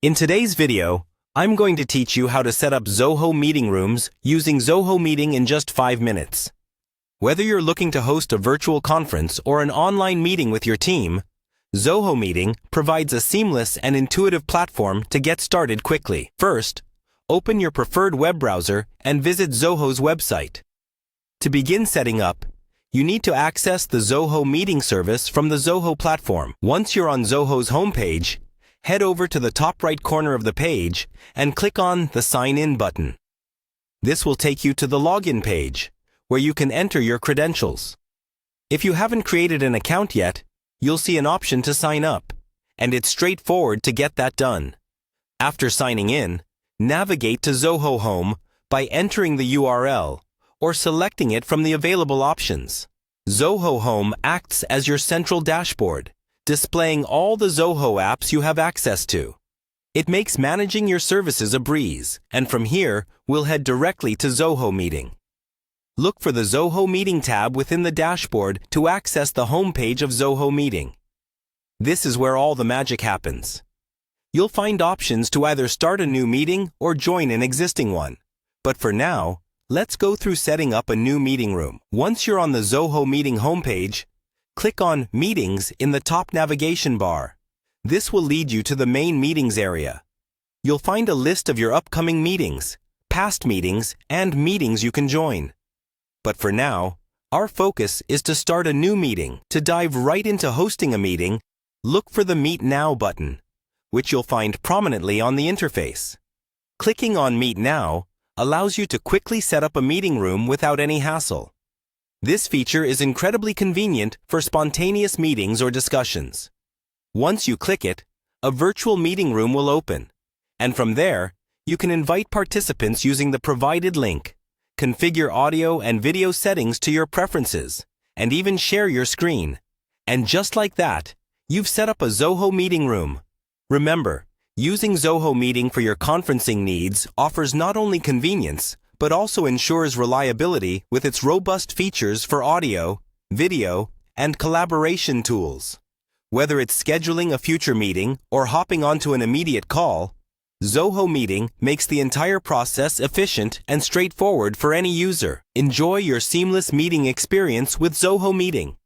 In today's video, I'm going to teach you how to set up Zoho meeting rooms using Zoho Meeting in just 5 minutes. Whether you're looking to host a virtual conference or an online meeting with your team, Zoho Meeting provides a seamless and intuitive platform to get started quickly. First, open your preferred web browser and visit Zoho's website. To begin setting up, you need to access the Zoho Meeting service from the Zoho platform. Once you're on Zoho's homepage, head over to the top right corner of the page and click on the Sign In button. This will take you to the login page, where you can enter your credentials. If you haven't created an account yet, you'll see an option to sign up, and it's straightforward to get that done. After signing in, navigate to Zoho Home by entering the URL or selecting it from the available options. Zoho Home acts as your central dashboard, displaying all the Zoho apps you have access to. It makes managing your services a breeze, and from here, we'll head directly to Zoho Meeting. Look for the Zoho Meeting tab within the dashboard to access the homepage of Zoho Meeting. This is where all the magic happens. You'll find options to either start a new meeting or join an existing one. But for now, let's go through setting up a new meeting room. Once you're on the Zoho Meeting homepage, click on Meetings in the top navigation bar. This will lead you to the main meetings area. You'll find a list of your upcoming meetings, past meetings, and meetings you can join. But for now, our focus is to start a new meeting. To dive right into hosting a meeting, look for the Meet Now button, which you'll find prominently on the interface. Clicking on Meet Now allows you to quickly set up a meeting room without any hassle. This feature is incredibly convenient for spontaneous meetings or discussions. Once you click it, a virtual meeting room will open, and from there, you can invite participants using the provided link, configure audio and video settings to your preferences, and even share your screen. And just like that, you've set up a Zoho meeting room. Remember, using Zoho Meeting for your conferencing needs offers not only convenience, but also ensures reliability with its robust features for audio, video, and collaboration tools. Whether it's scheduling a future meeting or hopping onto an immediate call, Zoho Meeting makes the entire process efficient and straightforward for any user. Enjoy your seamless meeting experience with Zoho Meeting.